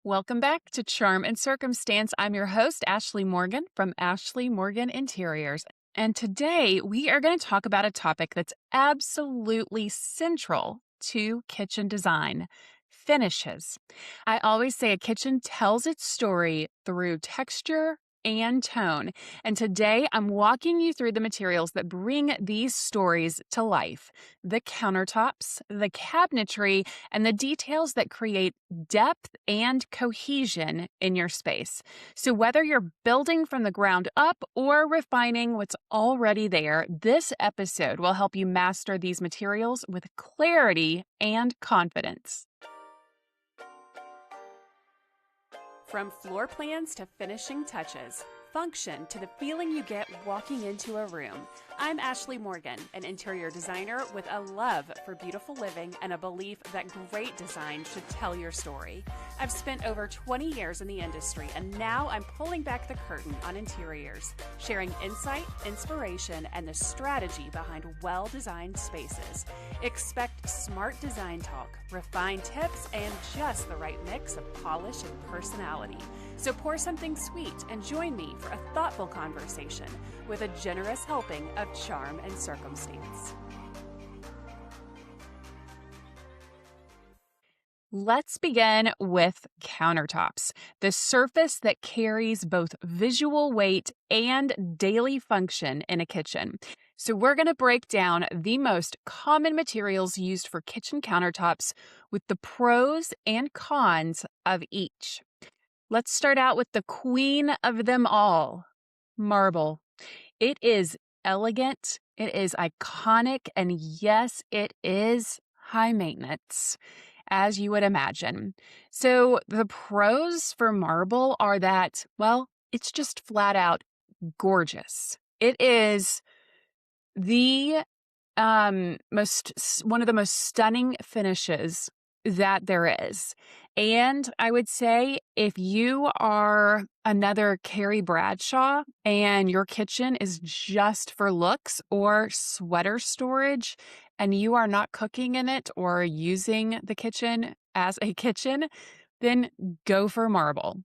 Welcome back to Charm and Circumstance. I'm your host, Ashley Morgan from Ashley Morgan Interiors. And today we are going to talk about a topic that's absolutely central to kitchen design: finishes. I always say a kitchen tells its story through texture and tone. And today I'm walking you through the materials that bring these stories to life: the countertops, the cabinetry, and the details that create depth and cohesion in your space. So whether you're building from the ground up or refining what's already there, this episode will help you master these materials with clarity and confidence. From floor plans to finishing touches, function to the feeling you get walking into a room, I'm Ashley Morgan, an interior designer with a love for beautiful living and a belief that great design should tell your story. I've spent over 20 years in the industry, and now I'm pulling back the curtain on interiors, sharing insight, inspiration, and the strategy behind well-designed spaces. Expect smart design talk, refined tips, and just the right mix of polish and personality. So pour something sweet and join me for a thoughtful conversation with a generous helping of charm and circumstance. Let's begin with countertops, the surface that carries both visual weight and daily function in a kitchen. So we're going to break down the most common materials used for kitchen countertops with the pros and cons of each. Let's start out with the queen of them all: marble. It is elegant, it is iconic, and yes, it is high maintenance, as you would imagine. So the pros for marble are that, well, it's just flat out gorgeous. It is the one of the most stunning finishes that there is. And I would say if you are another Carrie Bradshaw and your kitchen is just for looks or sweater storage, and you are not cooking in it or using the kitchen as a kitchen, then go for marble.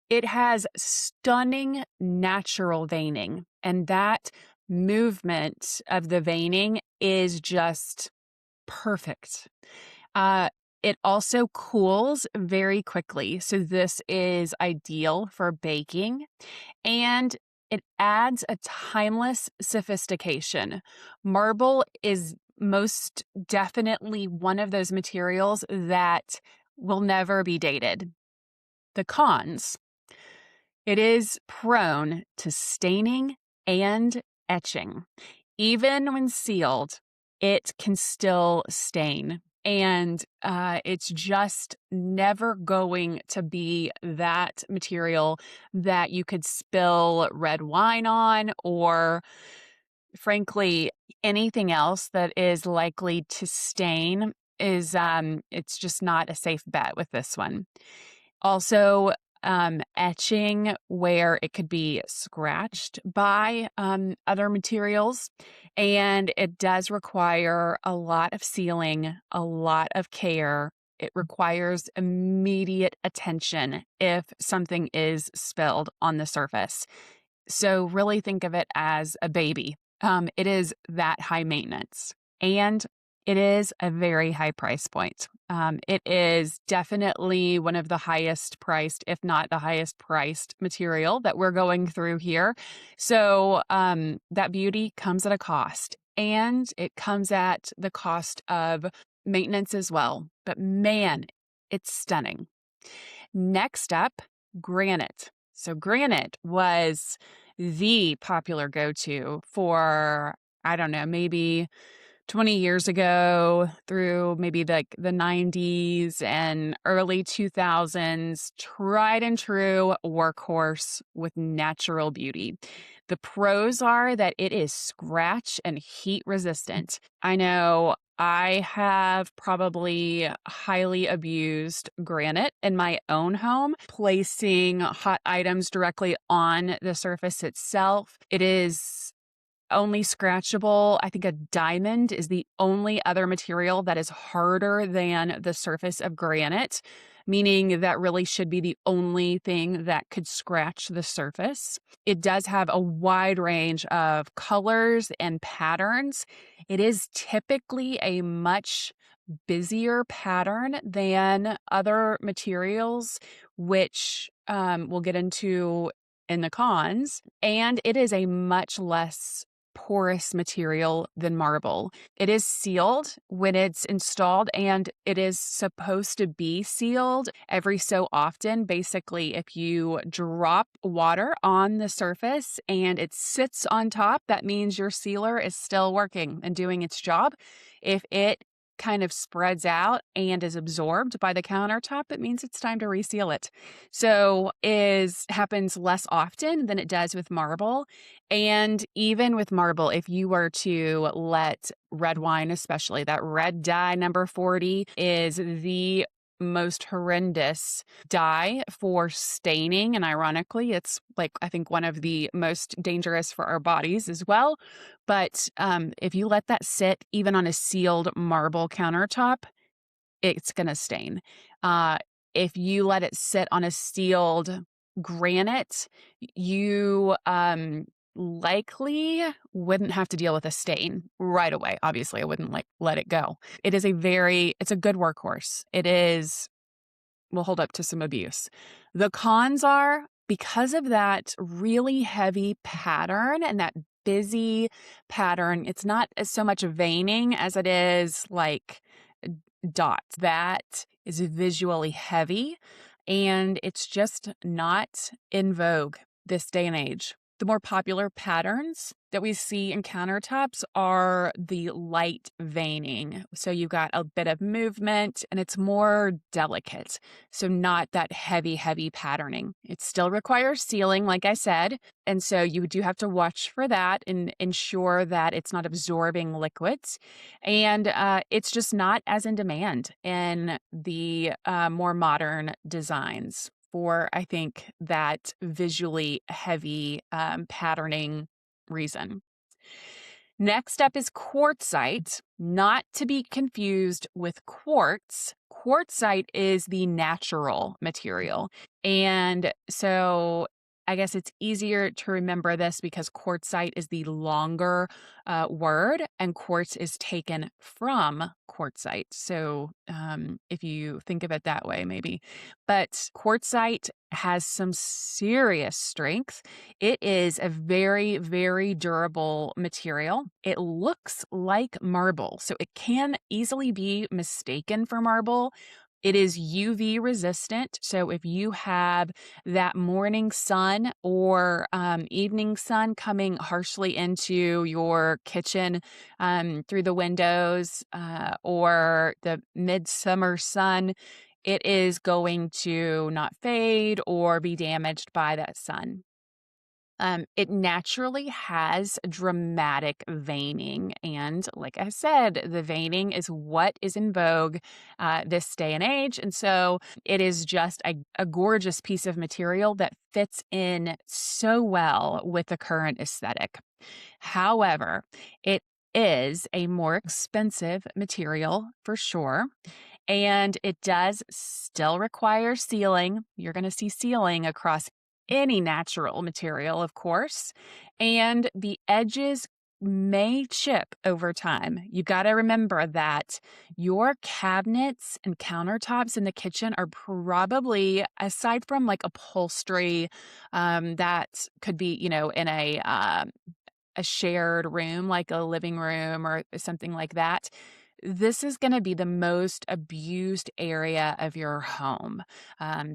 It has stunning natural veining, and that movement of the veining is just perfect. It also cools very quickly, so this is ideal for baking, and it adds a timeless sophistication. Marble is most definitely one of those materials that will never be dated. The cons: it is prone to staining and etching. Even when sealed, it can still stain. And it's just never going to be that material that you could spill red wine on, or frankly, anything else that is likely to stain. It's just not a safe bet with this one. Also, etching where it could be scratched by other materials. And it does require a lot of sealing, a lot of care. It requires immediate attention if something is spilled on the surface. So really think of it as a baby. It is that high maintenance, and it is a very high price point. It is definitely one of the highest priced, if not the highest priced material that we're going through here. So that beauty comes at a cost, and it comes at the cost of maintenance as well. But man, it's stunning. Next up, granite. So granite was the popular go-to for, I don't know, maybe 20 years ago through maybe like the 90s and early 2000s, tried and true workhorse with natural beauty. The pros are that it is scratch and heat resistant. I know I have probably highly abused granite in my own home, placing hot items directly on the surface itself. It is only scratchable. I think a diamond is the only other material that is harder than the surface of granite. meaning that really should be the only thing that could scratch the surface. It does have a wide range of colors and patterns. It is typically a much busier pattern than other materials, which we'll get into in the cons. And it is a much less porous material than marble. It is sealed when it's installed, and it is supposed to be sealed every so often. Basically, if you drop water on the surface and it sits on top, that means your sealer is still working and doing its job. If it kind of spreads out and is absorbed by the countertop, it means it's time to reseal it. So is happens less often than it does with marble. And even with marble, if you were to let red wine, especially that red dye number 40 is the most horrendous dye for staining. And ironically, it's like, I think one of the most dangerous for our bodies as well. But if you let that sit even on a sealed marble countertop, it's going to stain. If you let it sit on a sealed granite, you likely wouldn't have to deal with a stain right away. Obviously, I wouldn't let it go. It's a good workhorse. Will hold up to some abuse. The cons are, because of that really heavy pattern and that busy pattern, it's not so much veining as it is like dots. That is visually heavy, and it's just not in vogue this day and age. The more popular patterns that we see in countertops are the light veining. So you've got a bit of movement and it's more delicate. So not that heavy, heavy patterning. It still requires sealing, like I said. And so you do have to watch for that and ensure that it's not absorbing liquids. And it's just not as in demand in the more modern designs for, I think, that visually heavy patterning reason. Next up is quartzite, not to be confused with quartz. Quartzite is the natural material. And so I guess it's easier to remember this because quartzite is the longer word, and quartz is taken from quartzite. So if you think of it that way, maybe. But quartzite has some serious strength. It is a very, very durable material. It looks like marble, so it can easily be mistaken for marble. It is UV resistant, so if you have that morning sun or evening sun coming harshly into your kitchen through the windows or the midsummer sun, it is going to not fade or be damaged by that sun. It naturally has dramatic veining. And like I said, the veining is what is in vogue this day and age. And so it is just a gorgeous piece of material that fits in so well with the current aesthetic. However, it is a more expensive material for sure. And it does still require sealing. You're going to see sealing across any natural material, of course, and the edges may chip over time. You got to remember that your cabinets and countertops in the kitchen are probably, aside from like upholstery that could be, in a shared room, like a living room or something like that, this is going to be the most abused area of your home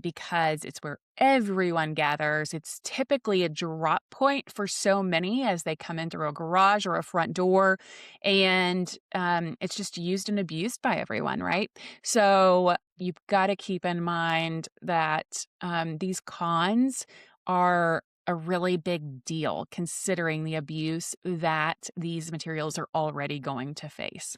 because it's where everyone gathers. It's typically a drop point for so many as they come in through a garage or a front door, and it's just used and abused by everyone, right? So you've got to keep in mind that these cons are a really big deal considering the abuse that these materials are already going to face.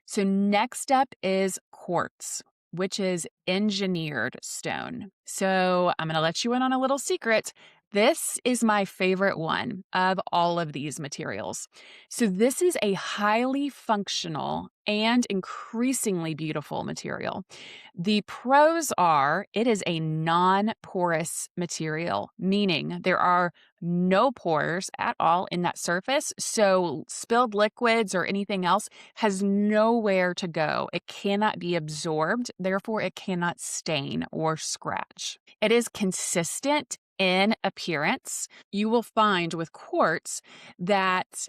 So next up is quartz, which is engineered stone. So I'm going to let you in on a little secret. This is my favorite one of all of these materials. So, this is a highly functional and increasingly beautiful material. The pros are it is a non porous material, meaning there are no pores at all in that surface. So, spilled liquids or anything else has nowhere to go. It cannot be absorbed, therefore, it cannot stain or scratch. It is consistent in appearance. You will find with quartz that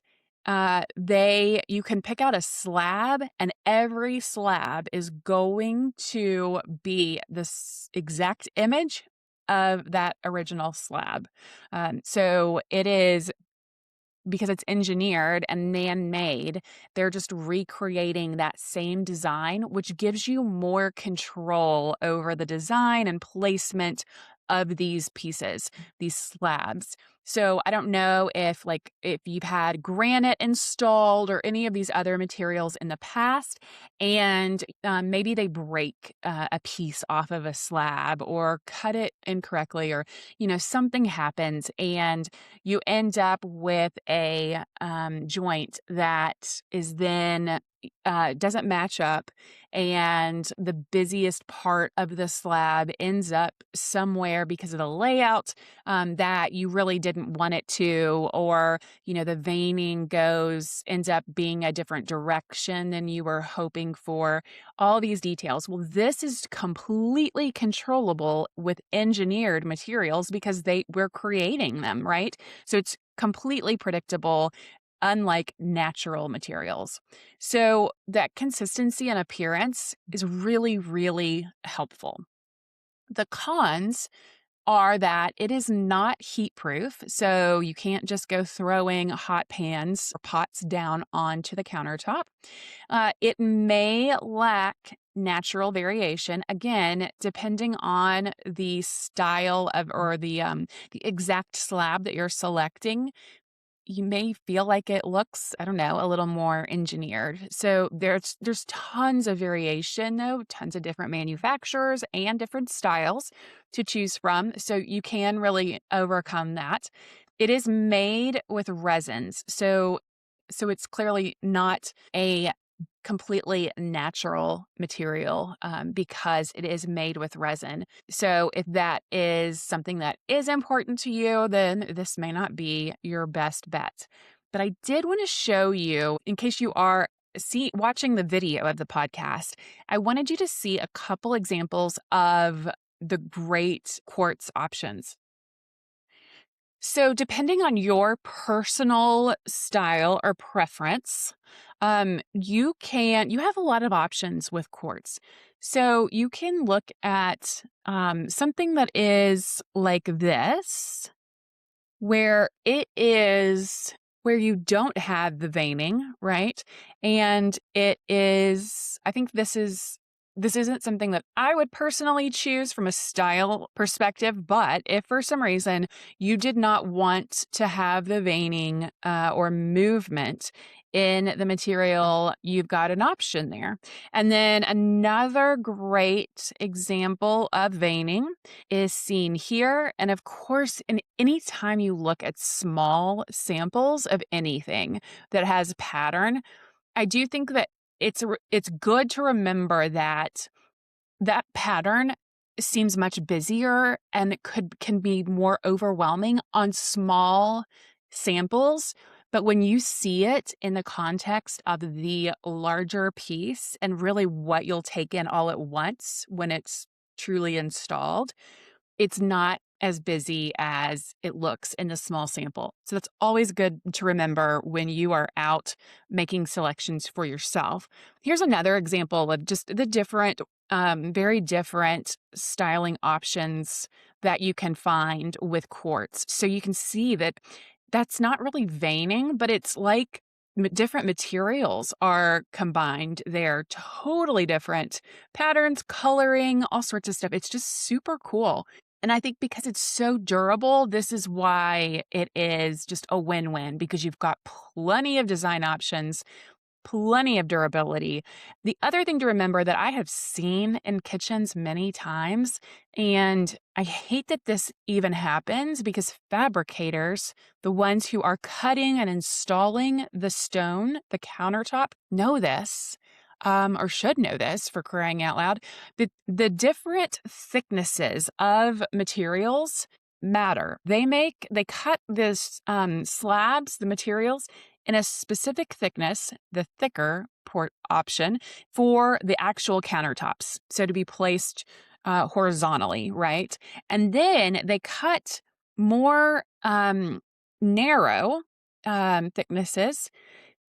you can pick out a slab, and every slab is going to be this exact image of that original slab. So it is because it's engineered and man-made, they're just recreating that same design, which gives you more control over the design and placement of these pieces, these slabs. So I don't know if you've had granite installed or any of these other materials in the past, and maybe they break a piece off of a slab or cut it incorrectly, or something happens, and you end up with a joint that is then doesn't match up, and the busiest part of the slab ends up somewhere because of the layout that you really didn't want it to, or the veining ends up being a different direction than you were hoping for. All these details. Well, this is completely controllable with engineered materials because we're creating them, right? So it's completely predictable, unlike natural materials. So that consistency and appearance is really, really helpful. The cons are that it is not heat proof, so you can't just go throwing hot pans or pots down onto the countertop. It may lack natural variation, again, depending on the style of or the exact slab that you're selecting. You may feel like it looks, I don't know, a little more engineered. So there's tons of variation though, tons of different manufacturers and different styles to choose from. So you can really overcome that. It is made with resins. So it's clearly not a completely natural material because it is made with resin. So if that is something that is important to you, then this may not be your best bet. But I did want to show you, in case you are watching the video of the podcast, I wanted you to see a couple examples of the great quartz options. So, depending on your personal style or preference, you have a lot of options with quartz. So, you can look at something that is like this, where you don't have the veining, right? And I think this isn't something that I would personally choose from a style perspective, but if for some reason you did not want to have the veining or movement in the material, you've got an option there. And then another great example of veining is seen here. And of course, any time you look at small samples of anything that has pattern, I do think that it's good to remember that pattern seems much busier and it can be more overwhelming on small samples. But when you see it in the context of the larger piece and really what you'll take in all at once when it's truly installed, it's not as busy as it looks in the small sample. So that's always good to remember when you are out making selections for yourself. Here's another example of just the very different styling options that you can find with quartz. So you can see that that's not really veining, but it's like different materials are combined there, totally different patterns, coloring, all sorts of stuff. It's just super cool. And I think because it's so durable, this is why it is just a win-win, because you've got plenty of design options plenty of durability. The other thing to remember that I have seen in kitchens many times, and I hate that this even happens because fabricators, the ones who are cutting and installing the stone, the countertop, know this. Or should know this, for crying out loud. The different thicknesses of materials matter. They cut this slabs, the materials, in a specific thickness, the thicker port option, for the actual countertops. So to be placed horizontally, right? And then they cut more narrow thicknesses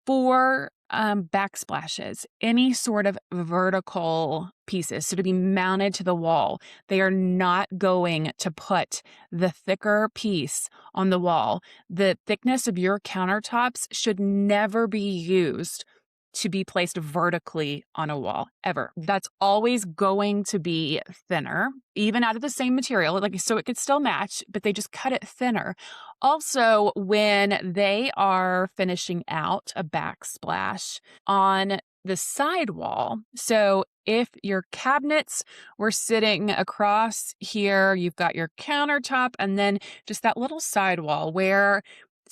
for backsplashes, any sort of vertical pieces. So to be mounted to the wall, they are not going to put the thicker piece on the wall. The thickness of your countertops should never be used to be placed vertically on a wall, ever. That's always going to be thinner, even out of the same material, like, so it could still match, but they just cut it thinner. Also, when they are finishing out a backsplash on the sidewall, so if your cabinets were sitting across here, you've got your countertop, and then just that little sidewall where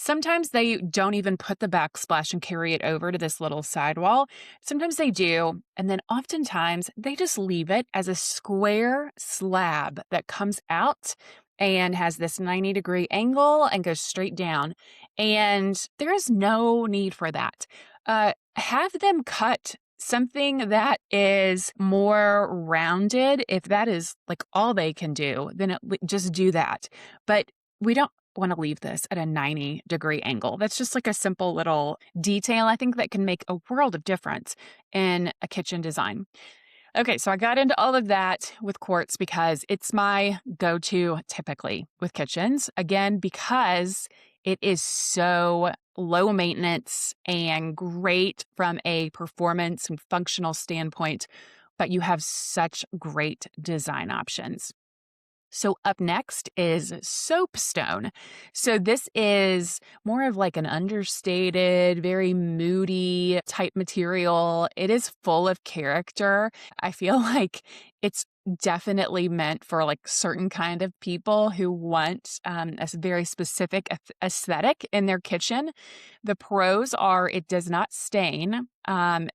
sometimes they don't even put the backsplash and carry it over to this little sidewall. Sometimes they do. And then oftentimes they just leave it as a square slab that comes out and has this 90-degree angle and goes straight down. And there is no need for that. Have them cut something that is more rounded. If that is like all they can do, then just do that. But we don't want to leave this at a 90-degree angle. That's just like a simple little detail, I think, that can make a world of difference in a kitchen design. Okay, so I got into all of that with quartz because it's my go-to typically with kitchens. Again, because it is so low maintenance and great from a performance and functional standpoint, but you have such great design options. So up next is soapstone. So this is more of like an understated, very moody type material. It is full of character. I feel like it's definitely meant for like certain kind of people who want a very specific aesthetic in their kitchen. The pros are it does not stain, and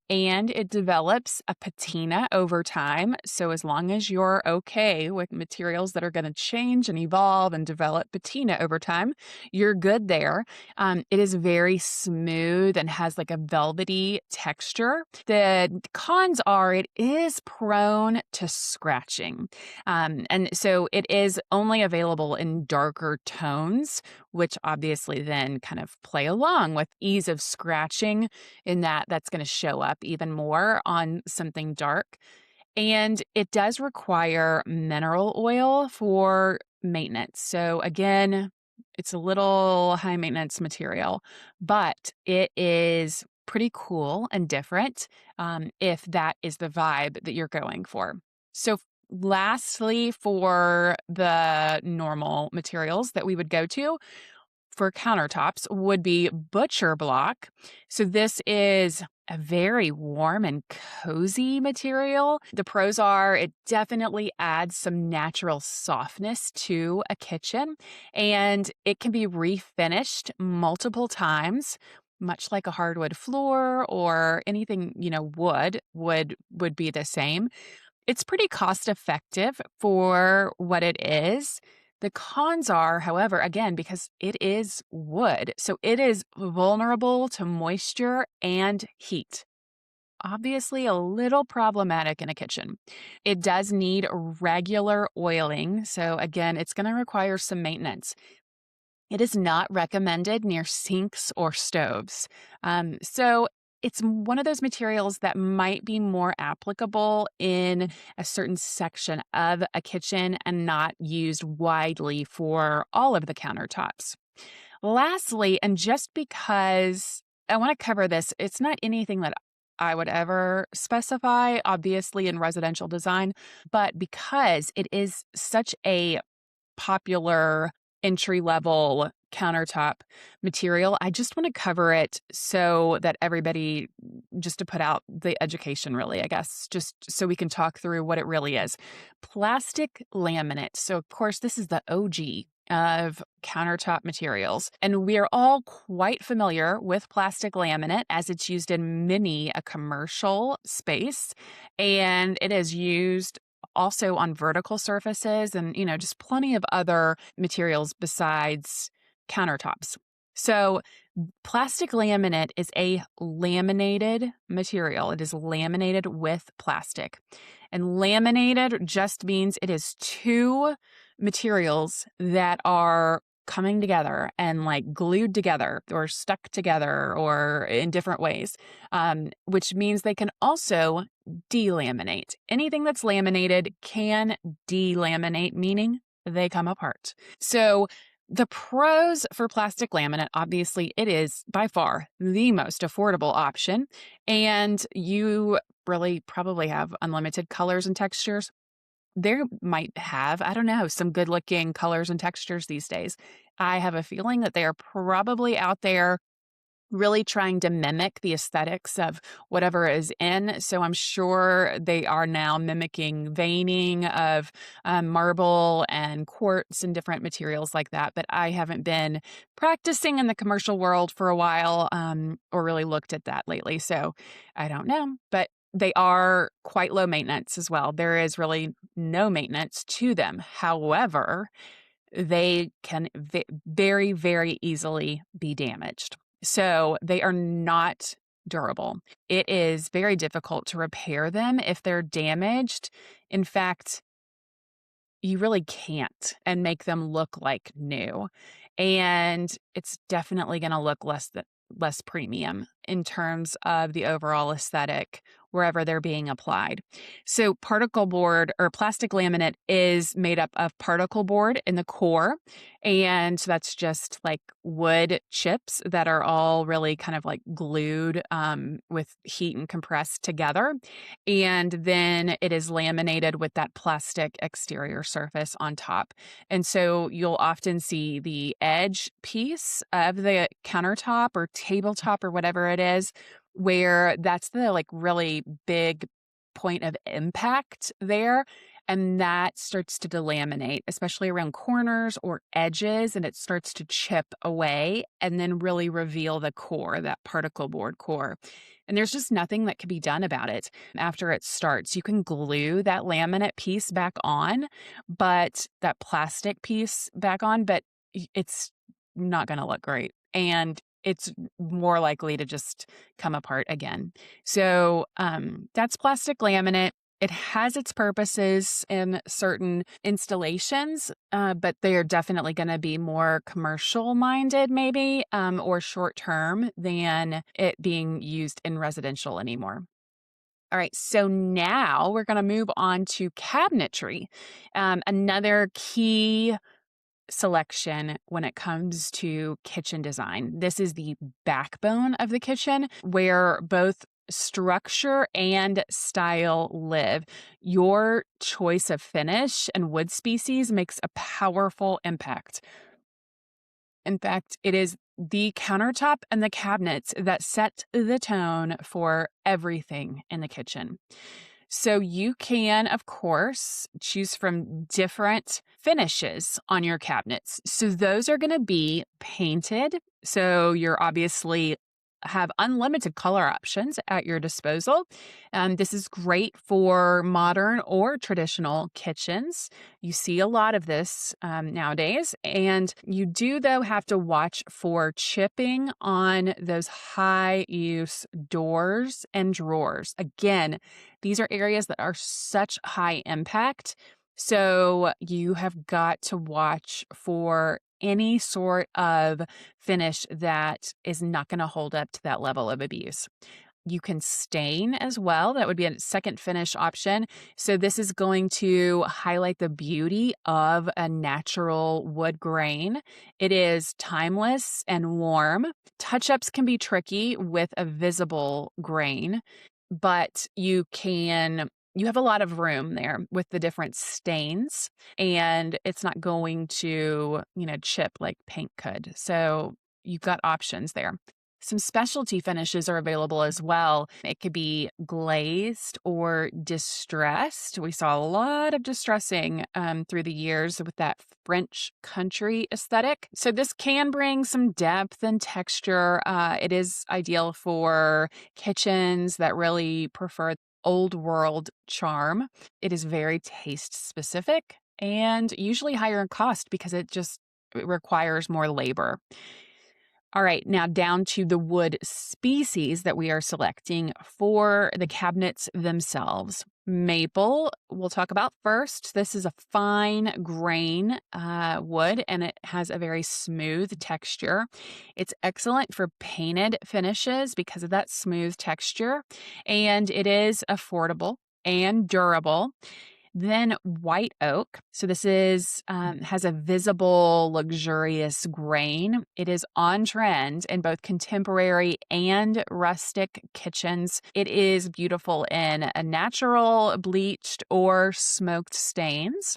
it develops a patina over time. So as long as you're okay with materials that are going to change and evolve and develop patina over time, you're good there. It is very smooth and has like a velvety texture. The cons are it is prone to scratching. And so it is only available in darker tones, which obviously then kind of play along with ease of scratching, in that that's going to show up even more on something dark. And it does require mineral oil for maintenance. So again, it's a little high maintenance material, but it is pretty cool and different if that is the vibe that you're going for. So lastly, for the normal materials that we would go to for countertops would be butcher block. So this is a very warm and cozy material. The pros are it definitely adds some natural softness to a kitchen, and it can be refinished multiple times, much like a hardwood floor or anything, wood would be the same. It's pretty cost effective for what it is. The cons are, however, again, because it is wood, so it is vulnerable to moisture and heat. Obviously, a little problematic in a kitchen. It does need regular oiling, so again, it's going to require some maintenance. It is not recommended near sinks or stoves. So it's one of those materials that might be more applicable in a certain section of a kitchen and not used widely for all of the countertops. Lastly, and just because I want to cover this, it's not anything that I would ever specify, obviously, in residential design, but because it is such a popular entry-level countertop material. I just want to cover it so that everybody, just to put out the education, really, I guess, just so we can talk through what it really is. Plastic laminate. So, of course, this is the OG of countertop materials. And we are all quite familiar with plastic laminate as it's used in many a commercial space. And it is used also on vertical surfaces and, just plenty of other materials besides countertops. So, plastic laminate is a laminated material. It is laminated with plastic. And laminated just means it is two materials that are coming together and like glued together or stuck together or in different ways, which means they can also delaminate. Anything that's laminated can delaminate, meaning they come apart. So the pros for plastic laminate, obviously, it is by far the most affordable option. And you really probably have unlimited colors and textures. There might have, I don't know, some good looking colors and textures these days. I have a feeling that they are probably out there really trying to mimic the aesthetics of whatever is in. So I'm sure they are now mimicking veining of marble and quartz and different materials like that. But I haven't been practicing in the commercial world for a while or really looked at that lately. So I don't know. But they are quite low maintenance as well. There is really no maintenance to them. However, they can very, very easily be damaged. So they are not durable. It is very difficult to repair them if they're damaged. In fact, you really can't and make them look like new. And it's definitely going to look less premium in terms of the overall aesthetic wherever they're being applied. So particle board or plastic laminate is made up of particle board in the core. And so that's just like wood chips that are all really kind of like glued with heat and compressed together. And then it is laminated with that plastic exterior surface on top. And so you'll often see the edge piece of the countertop or tabletop or whatever it is, where that's the like really big point of impact there. And that starts to delaminate, especially around corners or edges, and it starts to chip away and then really reveal the core, that particle board core. And there's just nothing that can be done about it after it starts. You can glue that laminate piece back on, but that plastic piece back on, but it's not going to look great. And it's more likely to just come apart again. So that's plastic laminate. It has its purposes in certain installations, but they are definitely going to be more commercial minded, maybe, or short term than it being used in residential anymore. All right, so now we're going to move on to cabinetry, another key selection when it comes to kitchen design. This is the backbone of the kitchen where both structure and style live. Your choice of finish and wood species makes a powerful impact. In fact, it is the countertop and the cabinets that set the tone for everything in the kitchen. So you can, of course, choose from different finishes on your cabinets. So those are going to be painted. So you're obviously have unlimited color options at your disposal. This is great for modern or traditional kitchens. You see a lot of this nowadays. And you do, though, have to watch for chipping on those high use doors and drawers. Again, these are areas that are such high impact. So you have got to watch for any sort of finish that is not going to hold up to that level of abuse. You can stain as well. That would be a second finish option. So this is going to highlight the beauty of a natural wood grain. It is timeless and warm. Touch-ups can be tricky with a visible grain, but you can you have a lot of room there with the different stains, and it's not going to, chip like paint could. So you've got options there. Some specialty finishes are available as well. It could be glazed or distressed. We saw a lot of distressing through the years with that French country aesthetic. So this can bring some depth and texture. It is ideal for kitchens that really prefer old world charm. It is very taste specific and usually higher in cost because it requires more labor. All right, now down to the wood species that we are selecting for the cabinets themselves. Maple, we'll talk about first. This is a fine grain wood and it has a very smooth texture. It's excellent for painted finishes because of that smooth texture, and it is affordable and durable. Then white oak. So this is has a visible, luxurious grain. It is on trend in both contemporary and rustic kitchens. It is beautiful in a natural, bleached, or smoked stains.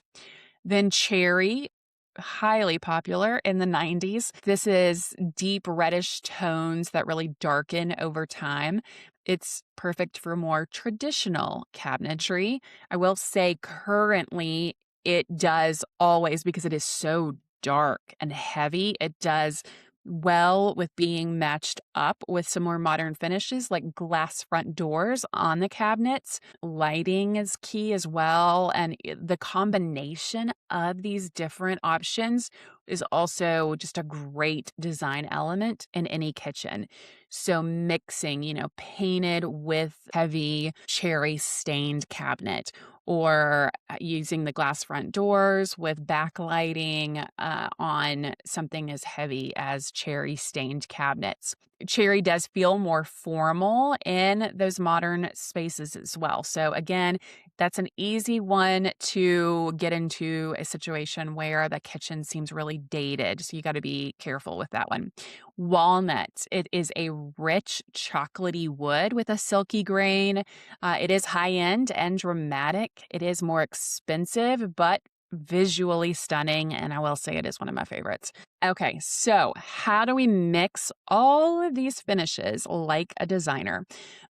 Then cherry, highly popular in the 90s. This is deep reddish tones that really darken over time. It's perfect for more traditional cabinetry. I will say currently it does always, because it is so dark and heavy, it does well with being matched up with some more modern finishes like glass front doors on the cabinets. Lighting is key as well. And the combination of these different options is also just a great design element in any kitchen. So mixing, painted with heavy cherry stained cabinet, or using the glass front doors with backlighting on something as heavy as cherry stained cabinets. Cherry does feel more formal in those modern spaces as well. So again, that's an easy one to get into a situation where the kitchen seems really dated. So you got to be careful with that one. Walnut. It is a rich chocolatey wood with a silky grain. It is high end and dramatic. It is more expensive, but visually stunning. And I will say it is one of my favorites. Okay, so how do we mix all of these finishes like a designer?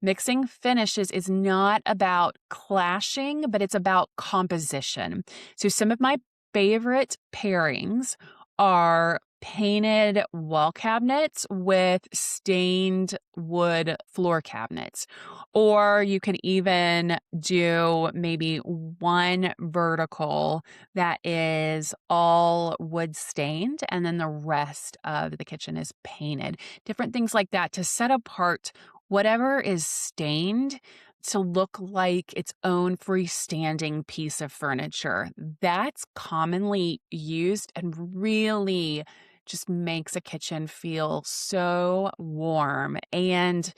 Mixing finishes is not about clashing, but it's about composition. So some of my favorite pairings are painted wall cabinets with stained wood floor cabinets. Or you can even do maybe one vertical that is all wood stained, and then the rest of the kitchen is painted. Different things like that to set apart whatever is stained to look like its own freestanding piece of furniture. That's commonly used and really just makes a kitchen feel so warm and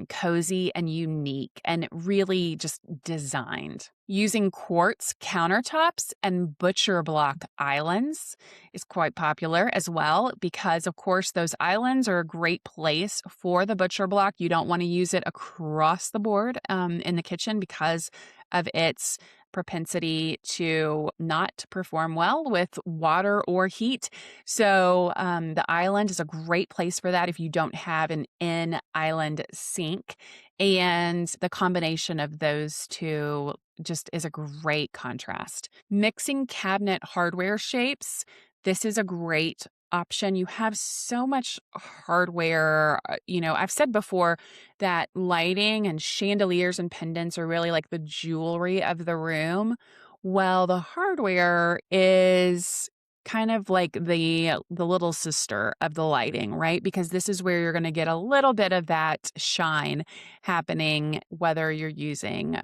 cozy and unique and really just designed. Using quartz countertops and butcher block islands is quite popular as well because, of course, those islands are a great place for the butcher block. You don't want to use it across the board in the kitchen because of its propensity to not perform well with water or heat. So the island is a great place for that if you don't have an in-island sink. And the combination of those two just is a great contrast. Mixing cabinet hardware shapes. This is a great option. You have so much hardware. I've said before that lighting and chandeliers and pendants are really like the jewelry of the room. Well, the hardware is kind of like the little sister of the lighting, right? Because this is where you're going to get a little bit of that shine happening, whether you're using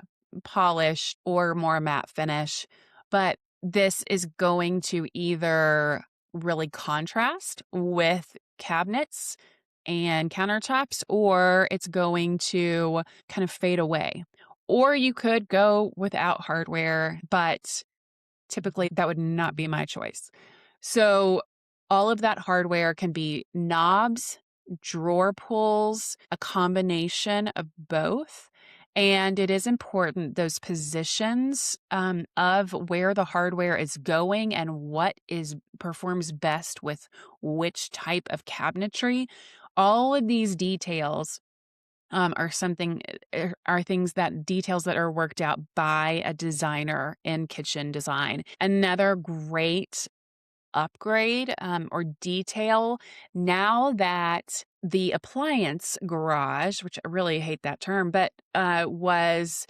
polish or more matte finish. But this is going to either really contrast with cabinets and countertops, or it's going to kind of fade away. Or you could go without hardware, but typically that would not be my choice. So all of that hardware can be knobs, drawer pulls, a combination of both. And it is important, those positions of where the hardware is going and what is performs best with which type of cabinetry. All of these details are something are things that details that are worked out by a designer in kitchen design. Another great upgrade or detail now that the appliance garage, which I really hate that term, but was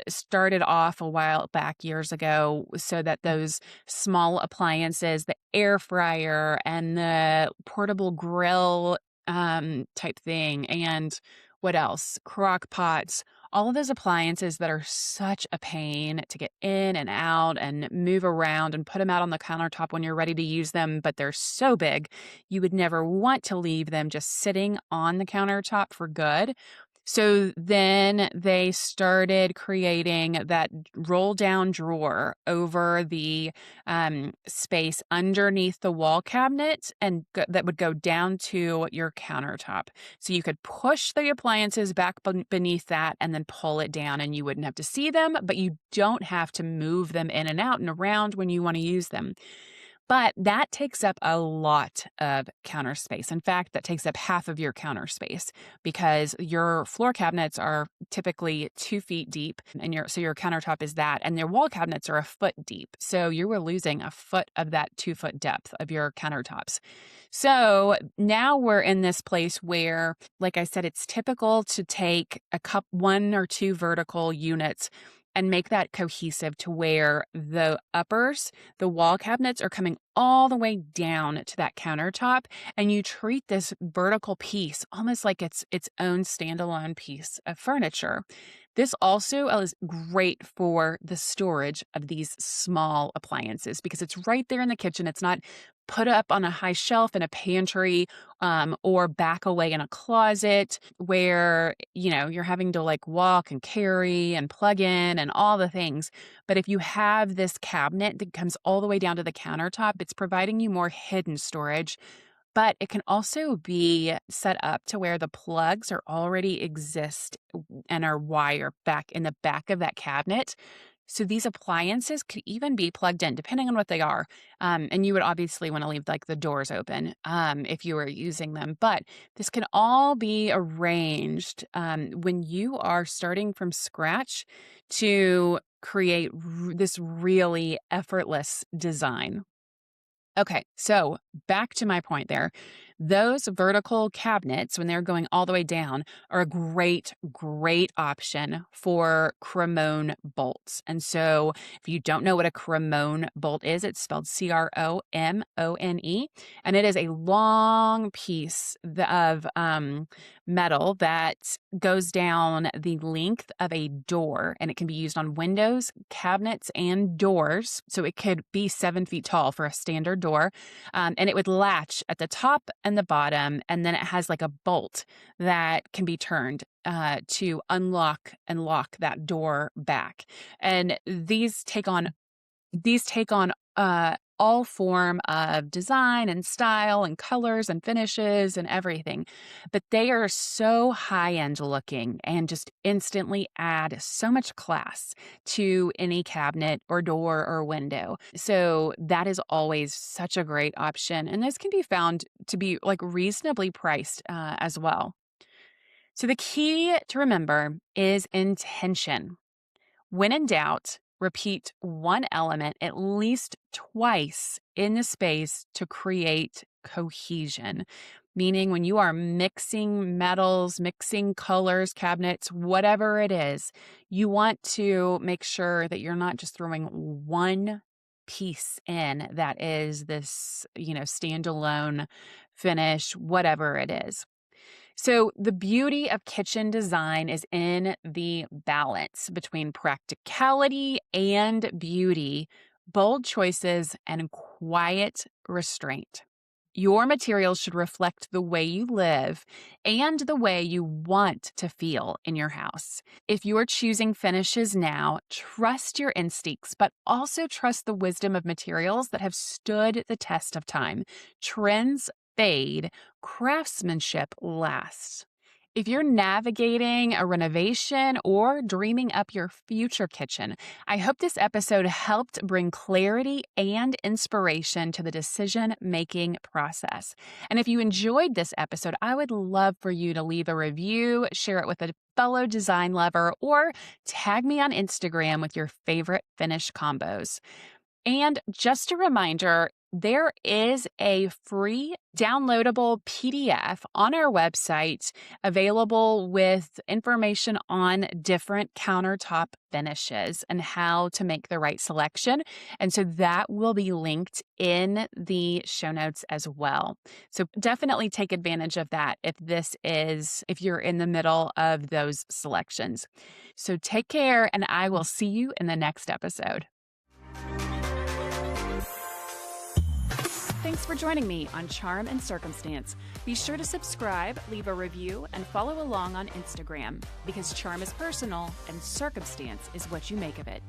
started off a while back years ago so that those small appliances, the air fryer and the portable grill type thing, and what else? Crock pots, all of those appliances that are such a pain to get in and out and move around and put them out on the countertop when you're ready to use them, but they're so big, you would never want to leave them just sitting on the countertop for good. So then they started creating that roll down drawer over the space underneath the wall cabinet and that would go down to your countertop. So you could push the appliances back beneath that and then pull it down, and you wouldn't have to see them, but you don't have to move them in and out and around when you want to use them. But that takes up a lot of counter space. In fact, that takes up half of your counter space because your floor cabinets are typically 2 feet deep, and your countertop is that, and your wall cabinets are a foot deep. So you were losing a foot of that 2 foot depth of your countertops. So now we're in this place where, like I said, it's typical to take one or two vertical units and make that cohesive to where the wall cabinets are coming all the way down to that countertop, and you treat this vertical piece almost like it's its own standalone piece of furniture. This also is great for the storage of these small appliances because it's right there in the kitchen. It's not put up on a high shelf in a pantry or back away in a closet where, you're having to like walk and carry and plug in and all the things. But if you have this cabinet that comes all the way down to the countertop, it's providing you more hidden storage. But it can also be set up to where the plugs are already exist and are wired back in the back of that cabinet. So these appliances could even be plugged in, depending on what they are. And you would obviously want to leave like the doors open if you were using them. But this can all be arranged when you are starting from scratch to create this really effortless design. Okay, so back to my point there. Those vertical cabinets, when they're going all the way down, are a great, great option for Cremone bolts. And so, if you don't know what a Cremone bolt is, it's spelled Cromone, and it is a long piece of metal that goes down the length of a door, and it can be used on windows, cabinets, and doors. So it could be 7 feet tall for a standard door, and it would latch at the top and the bottom, and then it has like a bolt that can be turned to unlock and lock that door back. And these take on all form of design and style and colors and finishes and everything. But they are so high-end looking and just instantly add so much class to any cabinet or door or window. So that is always such a great option. And those can be found to be like reasonably priced as well. So the key to remember is intention. When in doubt, repeat one element at least twice in the space to create cohesion. Meaning, when you are mixing metals, mixing colors, cabinets, whatever it is, you want to make sure that you're not just throwing one piece in that is this, standalone finish, whatever it is. So, the beauty of kitchen design is in the balance between practicality and beauty, bold choices, and quiet restraint. Your materials should reflect the way you live and the way you want to feel in your house. If you're choosing finishes now, trust your instincts, but also trust the wisdom of materials that have stood the test of time. Trends fade, craftsmanship lasts. If you're navigating a renovation or dreaming up your future kitchen, I hope this episode helped bring clarity and inspiration to the decision making process. And if you enjoyed this episode, I would love for you to leave a review, share it with a fellow design lover, or tag me on Instagram with your favorite finish combos. And just a reminder, there is a free downloadable PDF on our website available with information on different countertop finishes and how to make the right selection. And so that will be linked in the show notes as well. So definitely take advantage of that if you're in the middle of those selections. So take care, and I will see you in the next episode. Thanks for joining me on Charm and Circumstance. Be sure to subscribe, leave a review, and follow along on Instagram, because charm is personal and circumstance is what you make of it.